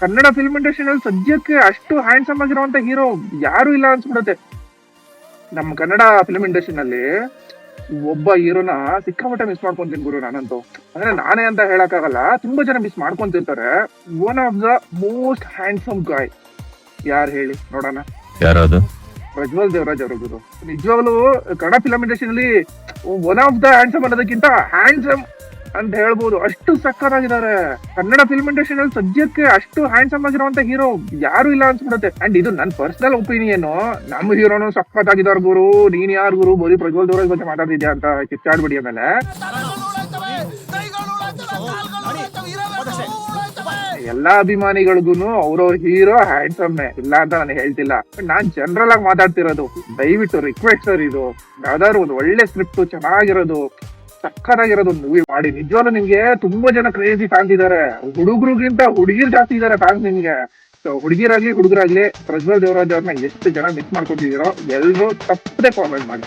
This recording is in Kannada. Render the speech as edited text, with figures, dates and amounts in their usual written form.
ಕನ್ನಡ ಫಿಲ್ಮ್ ಇಂಡಸ್ಟ್ರಿನಲ್ಲಿ ಸದ್ಯಕ್ಕೆ ಅಷ್ಟು ಹ್ಯಾಂಡ್ಸಮ್ ಆಗಿರುವಂತ ಹೀರೋ ಯಾರು ಇಲ್ಲ ಅನ್ಸ್ಬಿಡುತ್ತೆ. ನಮ್ಮ ಕನ್ನಡ ಫಿಲ್ಮ್ ಇಂಡಸ್ಟ್ರಿನಲ್ಲಿ ಒಬ್ಬ ಹೀರೋನ ಸಿಕ್ಕಾಪಟ್ಟೆ ಮಿಸ್ ಮಾಡ್ಕೊಂತೀನಿ ಗುರು ನಾನಂತೂ. ಅಂದ್ರೆ ನಾನೇ ಅಂತ ಹೇಳಕ್ಕಾಗಲ್ಲ, ತುಂಬಾ ಜನ ಮಿಸ್ ಮಾಡ್ಕೊಂತಿರ್ತಾರೆ. One of the most handsome guy ಯಾರು ಹೇಳಿ ನೋಡೋಣ? ಯಾರದು? ಪ್ರಜ್ವಲ್ ದೇವರಾಜ್ ಅವರು ಗುರು. ನಿಜವಾಗ್ಲೂ ಕನ್ನಡ ಫಿಲಂ ಇಂಡಸ್ಟ್ರಿನಲ್ಲಿ ಒನ್ ಆಫ್ ದ ಹ್ಯಾಂಡ್ಸಮ್ ಅನ್ನೋದಕ್ಕಿಂತ ಹ್ಯಾಂಡ್ಸಮ್ ಅಂತ ಹೇಳ್ಬೋದು, ಅಷ್ಟು ಸಕ್ಕತ್ತಾಗಿದ್ದಾರೆ. ಕನ್ನಡ ಫಿಲ್ಮ್ ಇಂಡಸ್ಟ್ರಿನಲ್ಲಿ ಸದ್ಯಕ್ಕೆ ಅಷ್ಟು ಹ್ಯಾಂಡ್ಸಮ್ ಆಗಿರುವಂತ ಹೀರೋ ಯಾರು ಇಲ್ಲ ಅನ್ಸ್ಬಿಡುತ್ತೆ. ಅಂಡ್ ಇದು ನನ್ನ ಪರ್ಸನಲ್ ಒಪಿನಿಯನ್. ನಮ್ಮ ಹೀರೋನು ಸಕ್ಕತ್ತಾಗಿದ್ದಾರೆ ಗುರು. ನೀನ್ ಯಾರು ಗುರು ಬರೀ ಪ್ರಜ್ವಲ್ ದೇವರಾಜ್ ಬಗ್ಗೆ ಮಾತಾಡ್ತಿದ್ಯಾ ಅಂತ ಕಿತ್ತಾಡ್ಬಿಡಿ. ಆಮೇಲೆ ಎಲ್ಲಾ ಅಭಿಮಾನಿಗಳಿಗೂ ಅವ್ರವ್ರ ಹೀರೋ ಹ್ಯಾಂಡ್ಸಮ್ ಇಲ್ಲ ಅಂತ ನಾನು ಹೇಳ್ತಿಲ್ಲ. ನಾನ್ ಜನರಲ್ ಆಗಿ ಮಾತಾಡ್ತಿರೋದು. ದಯವಿಟ್ಟು ರಿಕ್ವೆಸ್ಟ್ ಸರ್, ಇದು ಯಾವ್ದಾದ್ರು ಒಂದು ಒಳ್ಳೆ ಸ್ಕ್ರಿಪ್ಟ್ ಚೆನ್ನಾಗಿರೋದು ಸಕ್ಕತ್ತಾಗಿರೋದು ಒಂದು ಮೂವಿ ಮಾಡಿ. ನಿಜವಾಗ್ಲೂ ನಿಮ್ಗೆ ತುಂಬಾ ಜನ ಕ್ರೇಜಿ ಫ್ಯಾನ್ಸ್ ಇದಾರೆ. ಹುಡುಗರಿಗಿಂತ ಹುಡುಗಿರ್ ಜಾಸ್ತಿ ಇದಾರೆ ಫ್ಯಾನ್ಸ್ ನಿಮ್ಗೆ. ಸೊ ಹುಡುಗಿರಾಗ್ಲಿ ಹುಡುಗರಾಗ್ಲಿ ಪ್ರಜ್ವಲ್ ದೇವರಾಜ್ ಅವ್ರನ್ನ ಎಷ್ಟು ಜನ ಮಿಸ್ ಮಾಡ್ಕೊತಿದ್ದೀರೋ ಎಲ್ರು ತಪ್ಪದೆ ಕಾಮೆಂಟ್ ಮಾಡಿ.